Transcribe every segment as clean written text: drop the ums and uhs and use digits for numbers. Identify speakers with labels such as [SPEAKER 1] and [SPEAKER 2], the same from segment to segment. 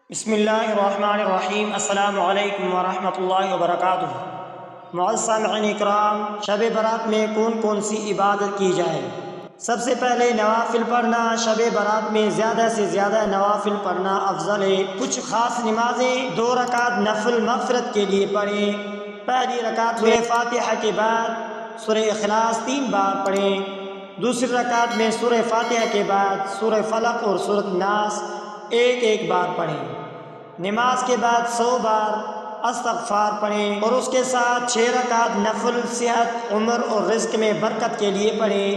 [SPEAKER 1] بسم اللہ الرحمن الرحیم۔ السلام علیکم ورحمۃ اللہ وبرکاتہ۔ معزز سامعین اکرام، شب برات میں کون کون سی عبادت کی جائے؟ سب سے پہلے نوافل پڑھنا۔ شب برات میں زیادہ سے زیادہ نوافل پڑھنا افضل ہے۔ کچھ خاص نمازیں 2 رکعت نفل مغفرت کے لیے پڑھیں۔ پہلی رکعت میں فاتحہ کے بعد سورہ اخلاص 3 بار پڑھیں۔ دوسری رکعت میں سورہ فاتحہ کے بعد سورہ فلق اور سورۃ الناس ایک بار پڑھیں۔ نماز کے بعد 100 بار استغفار پڑھیں اور اس کے ساتھ 6 رکعت نفل صحت، عمر اور رزق میں برکت کے لیے پڑھیں۔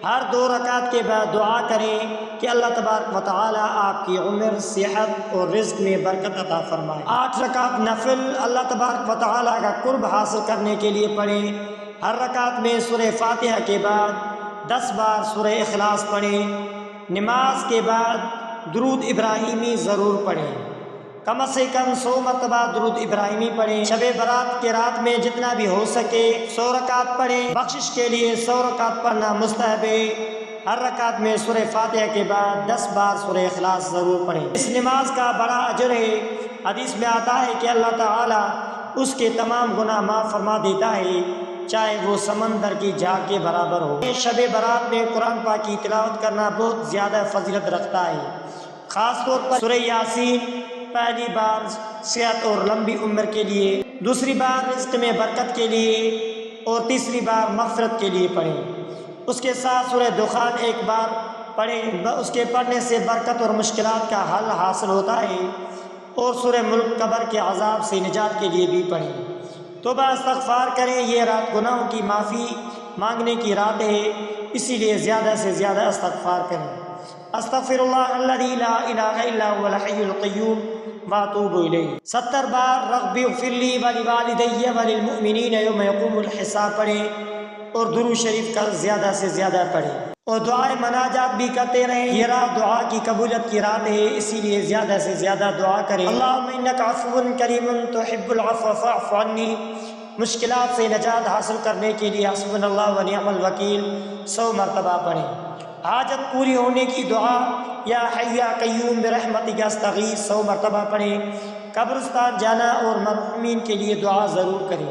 [SPEAKER 1] ہر 2 رکعت کے بعد دعا کریں کہ اللہ تبارک و تعالی آپ کی عمر، صحت اور رزق میں برکت عطا فرمائے۔ 8 رکعت نفل اللہ تبارک و تعالی کا قرب حاصل کرنے کے لیے پڑھیں۔ ہر رکعت میں سورہ فاتحہ کے بعد 10 بار سورہ اخلاص پڑھیں۔ نماز کے بعد درود ابراہیمی ضرور پڑھیں۔ کم سے کم 100 مرتبہ درود ابراہیمی پڑھیں۔ شب برات کے رات میں جتنا بھی ہو سکے 100 رکعت پڑھیں۔ بخشش کے لیے 100 رکعت پڑھنا مستحب ہے۔ ہر رکعت میں سورہ فاتحہ کے بعد 10 بار سورہ اخلاص ضرور پڑھیں۔ اس نماز کا بڑا اجر ہے۔ حدیث میں آتا ہے کہ اللہ تعالی اس کے تمام گناہ معاف فرما دیتا ہے، چاہے وہ سمندر کی جھاگ کے برابر ہو۔ شب برات میں قرآن پاک کی تلاوت کرنا بہت زیادہ فضیلت رکھتا ہے، خاص طور پر سورہ یاسین۔ پہلی بار صحت اور لمبی عمر کے لیے، دوسری بار رزق میں برکت کے لیے اور تیسری بار مغفرت کے لیے پڑھیں۔ اس کے ساتھ سورہ دخان 1 بار پڑھیں، اس کے پڑھنے سے برکت اور مشکلات کا حل حاصل ہوتا ہے۔ اور سورہ ملک قبر کے عذاب سے نجات کے لیے بھی پڑھیں۔ توبہ استغفار کریں۔ یہ رات گناہوں کی معافی مانگنے کی رات ہے، اسی لیے زیادہ سے زیادہ استغفار کریں۔ استغفر اللہ الذی لا الہ الا هو الحی القیوم واتوب الیہ 70 بار۔ رب اغفر لی ولوالدی وللمؤمنین یوم یقوم الحساب پڑھیں اور درود شریف کا زیادہ سے زیادہ پڑھیں اور دعائے مناجات بھی کرتے رہیں۔ یہ رات دعا کی قبولیت کی رات ہے، اسی لیے زیادہ سے زیادہ دعا کریں۔ اللہم انک عفو کریم تحب العفو فاعف عنی۔ مشکلات سے نجات حاصل کرنے کے لیے حسبنا اللہ ونعم الوکیل 100 مرتبہ پڑھیں۔ حاجت پوری ہونے کی دعا یا حی یا قیوم برحمتک استغیث 100 مرتبہ پڑھیں۔ قبرستان جانا اور مرحومین کے لیے دعا ضرور کریں،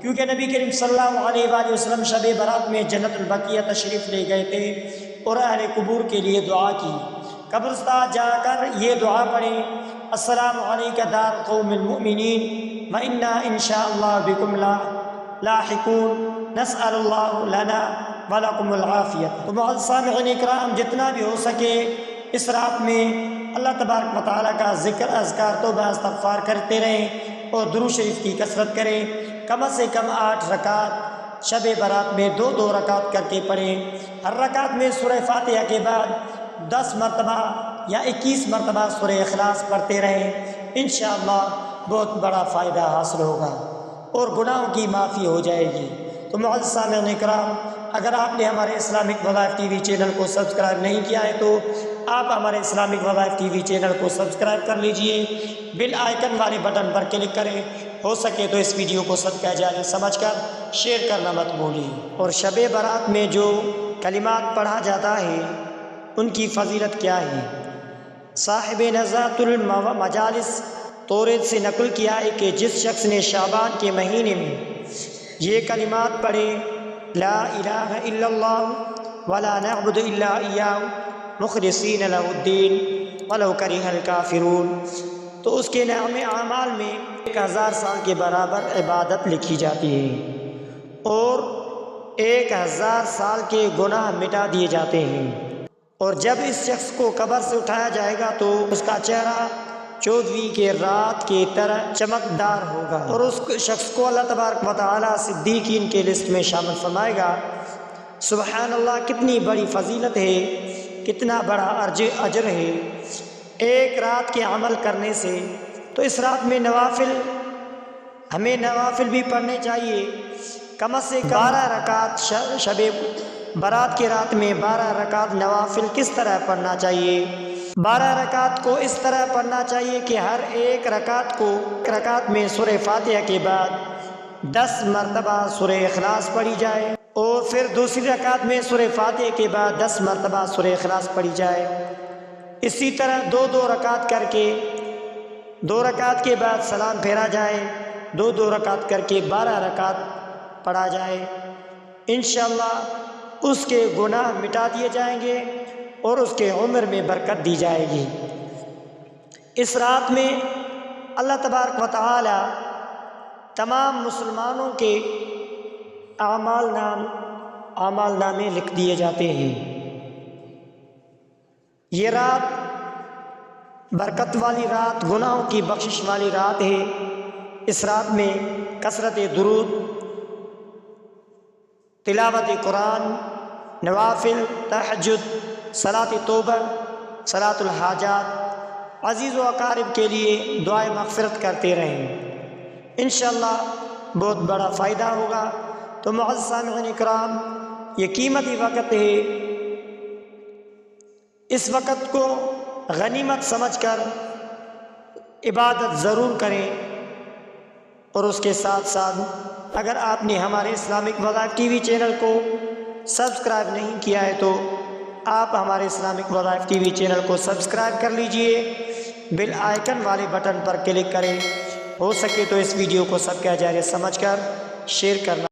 [SPEAKER 1] کیونکہ نبی کریم صلی اللہ علیہ وآلہ وسلم شب برات میں جنت البقیع تشریف لے گئے تھے اور اہل قبور کے لیے دعا کی۔ قبرستان جا کر یہ دعا پڑھیں، السلام علیک دار قوم المؤمنین وإنا انشاء اللہ بکم لاحقون نسأل اللہ لنا وَلَكُمُ الْعَافِيَةَ۔ تو معزز سامعین اکرام، جتنا بھی ہو سکے اس رات میں اللہ تبارک و تعالیٰ کا ذکر، اذکار، توبہ استغفار کرتے رہیں اور درود شریف کی کثرت کریں۔ کم سے کم 8 رکعت شب برات میں 2 رکعت کر کے پڑھیں۔ ہر رکعت میں سورہ فاتحہ کے بعد 10 مرتبہ یا 21 مرتبہ سورہ اخلاص پڑھتے رہیں۔ انشاءاللہ بہت بڑا فائدہ حاصل ہوگا اور گناہوں کی معافی ہو جائے گی۔ تو معزز سامعین اکرام، اگر آپ نے ہمارے اسلامک وظائف ٹی وی چینل کو سبسکرائب نہیں کیا ہے تو آپ ہمارے اسلامک وظائف ٹی وی چینل کو سبسکرائب کر لیجئے، بیل آئیکن والے بٹن پر کلک کریں۔ ہو سکے تو اس ویڈیو کو صدقہ جاریہ سمجھ کر شیئر کرنا مت بھولیے۔ اور شب برات میں جو کلمات پڑھا جاتا ہے ان کی فضیلت کیا ہے؟ صاحب نزہۃ المجالس توریت سے نقل کیا ہے کہ جس شخص نے شعبان کے مہینے میں یہ کلمات پڑھے، لا الہ الا اللہ ولا نعبد الا ایاہ مخلصین لہ الدین ولو کرہ الکافرون، تو اس کے نام اعمال میں 1000 سال کے برابر عبادت لکھی جاتی ہے اور 1000 سال کے گناہ مٹا دیے جاتے ہیں۔ اور جب اس شخص کو قبر سے اٹھایا جائے گا تو اس کا چہرہ 14ویں کے رات کی طرح چمکدار ہوگا اور اس شخص کو اللہ تبارک و تعالی صدیقین کے لسٹ میں شامل فرمائے گا۔ سبحان اللہ، کتنی بڑی فضیلت ہے، کتنا بڑا اجر ہے ایک رات کے عمل کرنے سے۔ تو اس رات میں ہمیں نوافل بھی پڑھنے چاہیے۔ کم سے کم 12 رکعت شب برات کی رات میں 12 رکعت نوافل کس طرح پڑھنا چاہیے؟ 12 رکعت کو اس طرح پڑھنا چاہیے کہ ہر ایک رکعت میں سورہ فاتحہ کے بعد 10 مرتبہ سورہ اخلاص پڑھی جائے اور پھر دوسری رکعت میں سورہ فاتحہ کے بعد 10 مرتبہ سورہ اخلاص پڑھی جائے۔ اسی طرح 2 رکعت کر کے 2 رکعت کے بعد سلام پھیرا جائے، 2 رکعت کر کے 12 رکعت پڑھا جائے، انشاءاللہ اس کے گناہ مٹا دیے جائیں گے اور اس کے عمر میں برکت دی جائے گی۔ اس رات میں اللہ تبارک و تعالی تمام مسلمانوں کے اعمال نامے لکھ دیے جاتے ہیں۔ یہ رات برکت والی رات، گناہوں کی بخشش والی رات ہے۔ اس رات میں کثرت درود، تلاوت قرآن، نوافل، تہجد، صلاۃ توبہ، صلاۃ الحاجات، عزیز و اقارب کے لیے دعائے مغفرت کرتے رہیں، انشاءاللہ بہت بڑا فائدہ ہوگا۔ تو معزز سامعین اکرام، یہ قیمتی وقت ہے، اس وقت کو غنیمت سمجھ کر عبادت ضرور کریں، اور اس کے ساتھ ساتھ اگر آپ نے ہمارے اسلامک وظائف ٹی وی چینل کو سبسکرائب نہیں کیا ہے تو آپ ہمارے اسلامک وظائف ٹی وی چینل کو سبسکرائب کر لیجئے، بیل آئیکن والے بٹن پر کلک کریں، ہو سکے تو اس ویڈیو کو سب کا جائزہ سمجھ کر شیئر کرنا